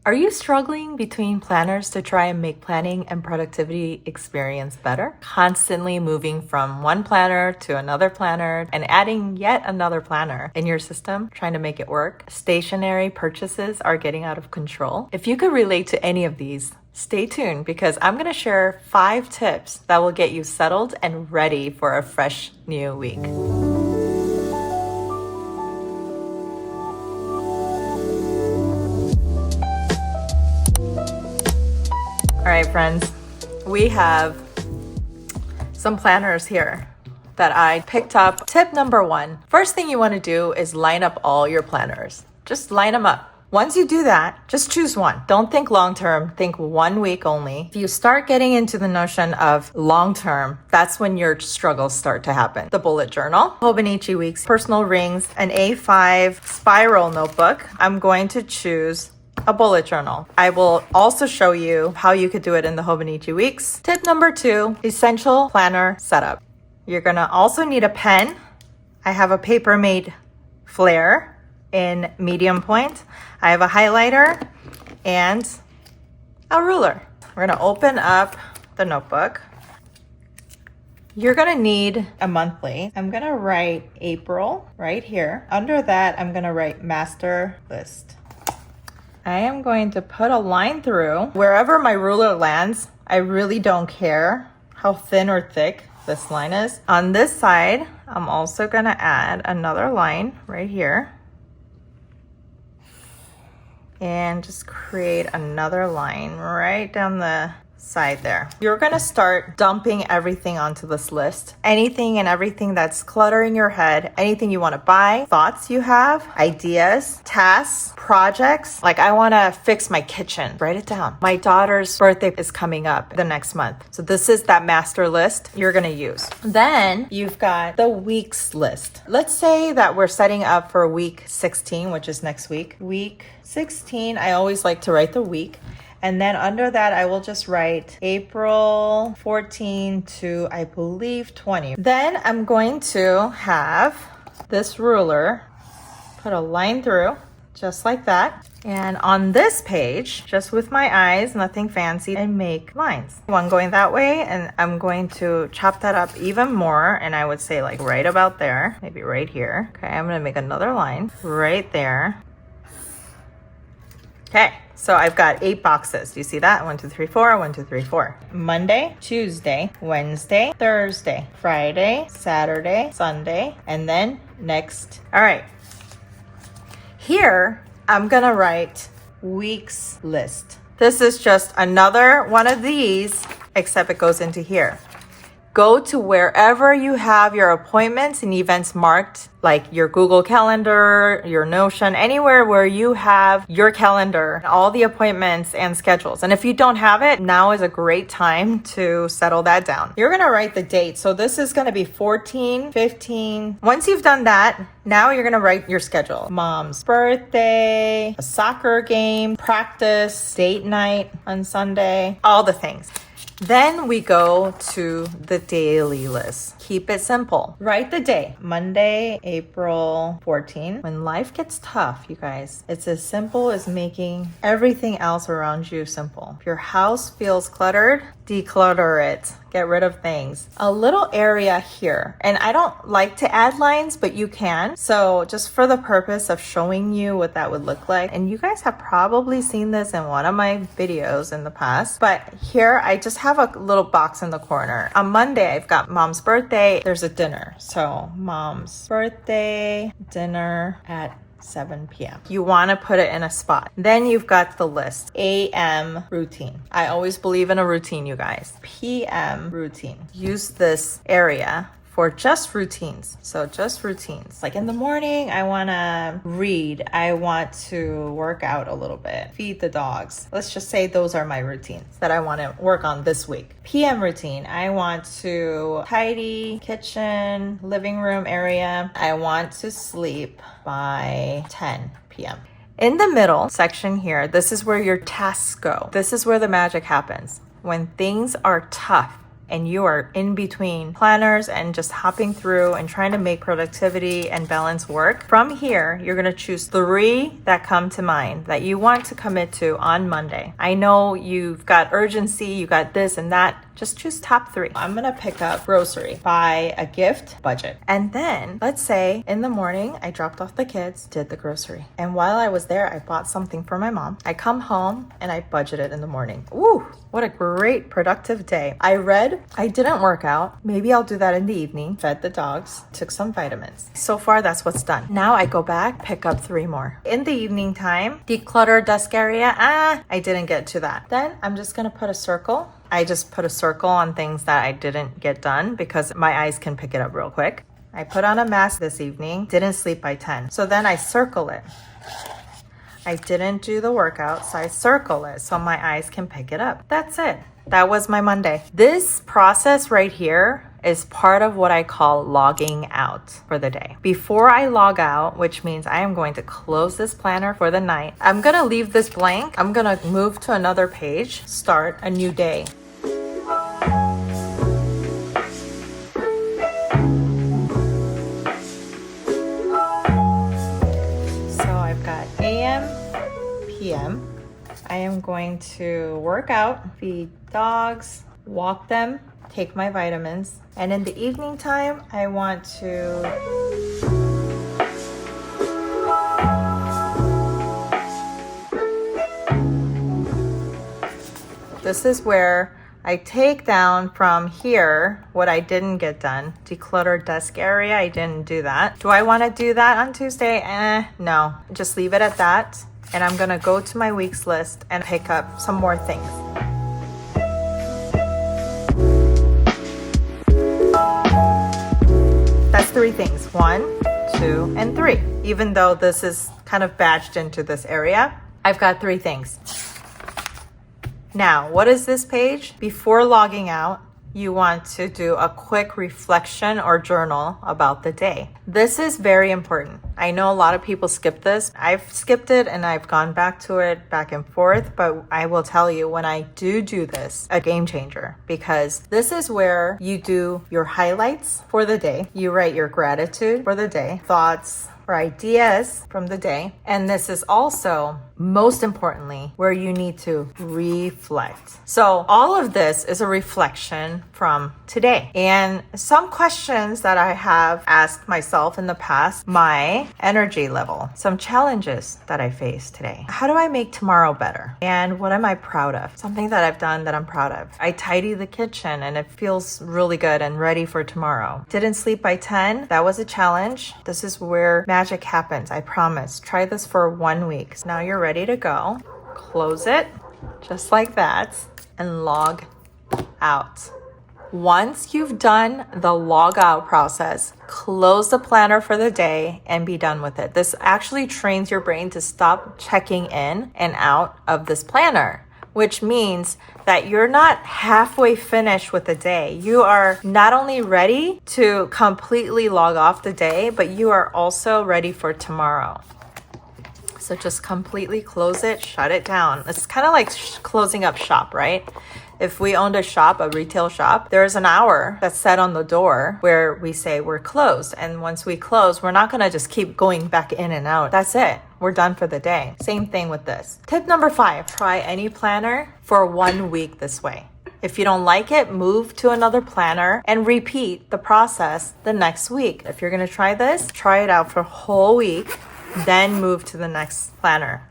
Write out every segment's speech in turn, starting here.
Are you struggling between planners to try and make planning and productivity experience better? Constantly moving from one planner to another planner and adding yet another planner in your system, trying to make it work? Stationary purchases are getting out of control. If you could relate to any of these, stay tuned because I'm going to share 5 tips that will get you settled and ready for a fresh new week. All right, friends, we have some planners here that I picked up. Tip number 1, first thing you want to do is line up all your planners. Just line them up. Once you do that, just choose one. Don't think long-term, think 1 week only. If you start getting into the notion of long-term, that's when your struggles start to happen. The bullet journal, Hobonichi Weeks, personal rings, an A5 spiral notebook. I'm going to choose a bullet journal. I will also show you how you could do it in the Hobonichi Weeks. Tip number 2, essential planner setup. You're gonna also need a pen. I have a Papermate Flare in medium point. I have a highlighter and a ruler. We're gonna open up the notebook. You're gonna need a monthly. I'm gonna write April right here. Under that, I'm gonna write master list. I am going to put a line through wherever my ruler lands. I really don't care how thin or thick this line is. On this side, I'm also gonna add another line right here and just create another line right down the side there. You're gonna start dumping everything onto this list. Anything and everything that's cluttering your head, anything you wanna buy, thoughts you have, ideas, tasks, projects. Like I wanna fix my kitchen, write it down. My daughter's birthday is coming up the next month. So this is that master list you're gonna use. Then you've got the weeks list. Let's say that we're setting up for week 16, which is next week. Week 16, I always like to write the week. And then under that, I will just write April 14 to, I believe, 20. Then I'm going to have this ruler, put a line through, just like that. And on this page, just with my eyes, nothing fancy, and make lines. One going that way, and I'm going to chop that up even more. And I would say like right about there, maybe right here. Okay, I'm gonna make another line right there. Okay, so I've got 8 boxes. Do you see that? 1, 2, 3, 4, 1, 2, 3, 4. Monday, Tuesday, Wednesday, Thursday, Friday, Saturday, Sunday, and then next. All right. Here, I'm gonna write weeks list. This is just another one of these, except it goes into here. Go to wherever you have your appointments and events marked, like your Google Calendar, your Notion, anywhere where you have your calendar, all the appointments and schedules. And if you don't have it, now is a great time to settle that down. You're gonna write the date. So this is gonna be 14, 15. Once you've done that, now you're gonna write your schedule. Mom's birthday, a soccer game, practice, date night on Sunday, all the things. Then we go to the daily list. Keep it simple. Write the day. Monday, April 14. When life gets tough, you guys, it's as simple as making everything else around you simple. If your house feels cluttered, declutter it. Get rid of things. A little area here. And I don't like to add lines, but you can. So just for the purpose of showing you what that would look like. And you guys have probably seen this in one of my videos in the past. But here I just have a little box in the corner. On Monday, I've got mom's birthday. There's a dinner. So mom's birthday, dinner at 7 p.m. You want to put it in a spot. Then you've got the list. AM routine. I always believe in a routine, you guys. PM routine. Use this area for just routines. So just routines. Like in the morning, I want to read. I want to work out a little bit. Feed the dogs. Let's just say those are my routines that I want to work on this week. PM routine. I want to tidy kitchen, living room area. I want to sleep by 10 p.m. In the middle section here, this is where your tasks go. This is where the magic happens. When things are tough, and you are in between planners and just hopping through and trying to make productivity and balance work, from here, you're going to choose 3 that come to mind that you want to commit to on Monday. I know you've got urgency, you got this and that. Just choose top 3. I'm going to pick up grocery, buy a gift, budget. And then let's say in the morning, I dropped off the kids, did the grocery. And while I was there, I bought something for my mom. I come home and I budgeted in the morning. Ooh, what a great productive day. I read, I didn't work out. Maybe I'll do that in the evening. Fed the dogs, took some vitamins. So far, that's what's done. Now I go back, pick up 3 more. In the evening time, declutter desk area. I didn't get to that. Then I'm just going to put a circle. I just put a circle on things that I didn't get done because my eyes can pick it up real quick. I put on a mask this evening, didn't sleep by 10. So then I circle it. I didn't do the workout, so I circle it so my eyes can pick it up. That's it. That was my Monday. This process right here is part of what I call logging out for the day. Before I log out, which means I am going to close this planner for the night, I'm gonna leave this blank. I'm gonna move to another page, start a new day. So I've got AM, PM. I am going to work out, feed dogs, walk them, take my vitamins. And in the evening time, I want to this is where I take down from here what I didn't get done. Declutter desk area, I didn't do that. Do I want to do that on Tuesday? No, just leave it at that. And I'm gonna go to my weeks list and pick up some more things. That's 3 things, 1, 2, and 3. Even though this is kind of badged into this area, I've got 3 things. Now, what is this page? Before logging out, you want to do a quick reflection or journal about the day. This is very important. I know a lot of people skip this. I've skipped it and I've gone back to it back and forth, but I will tell you when I do this, a game changer, because this is where you do your highlights for the day. You write your gratitude for the day, thoughts or ideas from the day. And this is also, most importantly, where you need to reflect. So all of this is a reflection from today. And some questions that I have asked myself in the past, my energy level, some challenges that I faced today. How do I make tomorrow better? And what am I proud of? Something that I've done that I'm proud of. I tidy the kitchen and it feels really good and ready for tomorrow. Didn't sleep by 10. That was a challenge. This is where magic happens. I promise. Try this for 1 week. So now you're ready to go. Close it just like that and log out. Once you've done the log out process, close the planner for the day and be done with it. This actually trains your brain to stop checking in and out of this planner, which means that you're not halfway finished with the day. You are not only ready to completely log off the day, but you are also ready for tomorrow. So just completely close it, shut it down. It's kind of like closing up shop, right? If we owned a shop, a retail shop, there's an hour that's set on the door where we say we're closed. And once we close, we're not going to just keep going back in and out. That's it. We're done for the day. Same thing with this. Tip number 5, try any planner for 1 week this way. If you don't like it, move to another planner and repeat the process the next week. If you're going to try this, try it out for a whole week, then move to the next planner.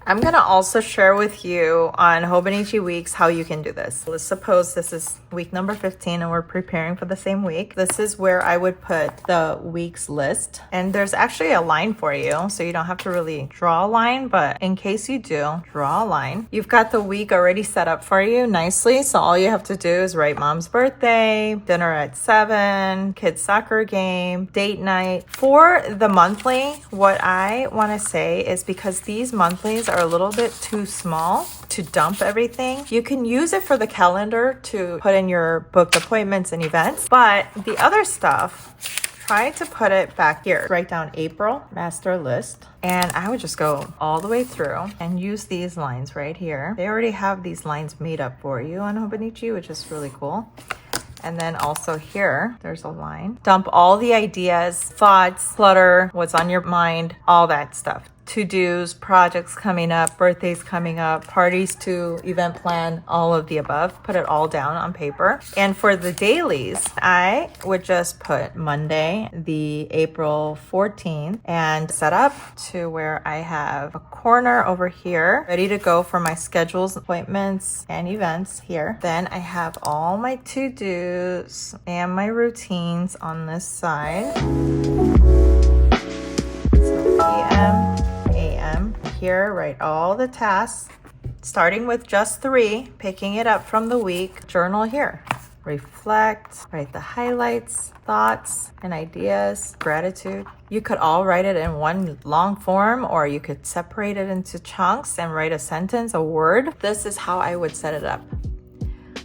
I'm going to also share with you on Hobonichi Weeks how you can do this. Let's suppose this is week number 15 and we're preparing for the same week. This is where I would put the week's list. And there's actually a line for you, so you don't have to really draw a line, but in case you do, draw a line. You've got the week already set up for you nicely, so all you have to do is write mom's birthday, dinner at 7, kids' soccer game, date night. For the monthly, what I want to say is because these monthlies are a little bit too small to dump everything. You can use it for the calendar to put in your booked appointments and events, but the other stuff, try to put it back here. Write down April master list. And I would just go all the way through and use these lines right here. They already have these lines made up for you on Hobonichi, which is really cool. And then also here, there's a line. Dump all the ideas, thoughts, clutter, what's on your mind, all that stuff. To-dos, projects coming up, birthdays coming up, parties to event plan, all of the above. Put it all down on paper. And for the dailies, I would just put Monday, the April 14th, and set up to where I have a corner over here ready to go for my schedules, appointments, and events here. Then I have all my to-dos and my routines on this side. So PM, here, write all the tasks, starting with just 3, picking it up from the week. Journal here. Reflect, write the highlights, thoughts and ideas, gratitude. You could all write it in one long form, or you could separate it into chunks and write a sentence, a word. This is how I would set it up.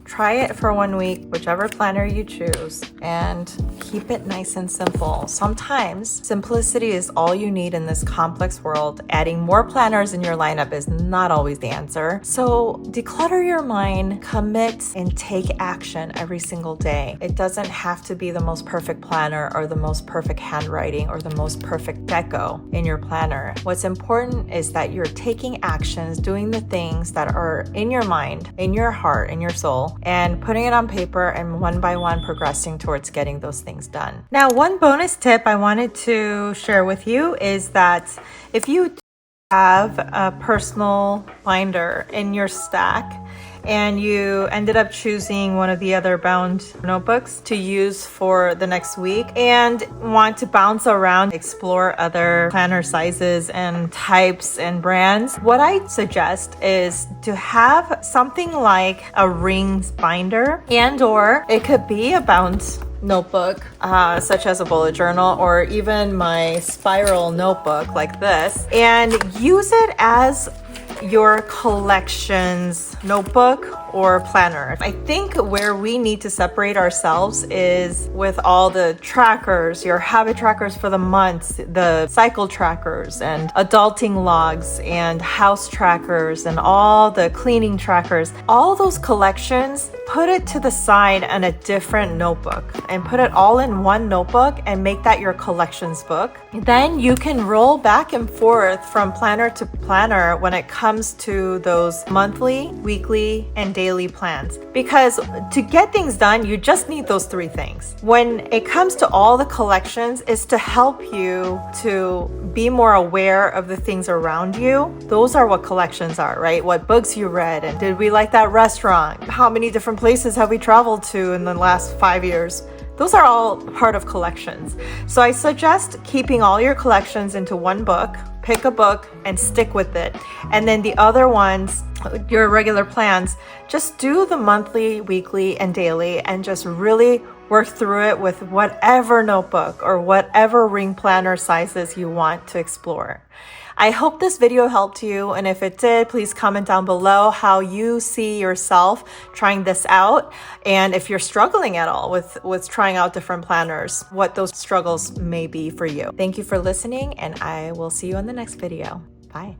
Try it for 1 week, whichever planner you choose, and keep it nice and simple. Sometimes simplicity is all you need in this complex world. Adding more planners in your lineup is not always the answer. So declutter your mind, commit, and take action every single day. It doesn't have to be the most perfect planner or the most perfect handwriting or the most perfect deco in your planner. What's important is that you're taking actions, doing the things that are in your mind, in your heart, in your soul, and putting it on paper and one by one progressing towards getting those things done. Now, one bonus tip I wanted to share with you is that if you have a personal binder in your stack and you ended up choosing one of the other bound notebooks to use for the next week and want to bounce around, explore other planner sizes and types and brands, what I suggest is to have something like a rings binder, and or it could be a bound notebook, such as a bullet journal, or even my spiral notebook like this, and use it as your collections notebook or planner. I think where we need to separate ourselves is with all the trackers, your habit trackers for the months, the cycle trackers and adulting logs and house trackers and all the cleaning trackers. All those collections, put it to the side in a different notebook and put it all in one notebook and make that your collections book. Then you can roll back and forth from planner to planner when it comes to those monthly, weekly, and daily plans. Because to get things done, you just need those 3 things. When it comes to all the collections, is to help you to be more aware of the things around you. Those are what collections are, right? What books you read, and did we like that restaurant? How many different places have we traveled to in the last 5 years? Those are all part of collections. So I suggest keeping all your collections into one book. Pick a book and stick with it. And then the other ones, your regular plans, just do the monthly, weekly, and daily, and just really work through it with whatever notebook or whatever ring planner sizes you want to explore. I hope this video helped you, and if it did, please comment down below how you see yourself trying this out, and if you're struggling at all with trying out different planners, what those struggles may be for you. Thank you for listening, and I will see you in the next video. Bye.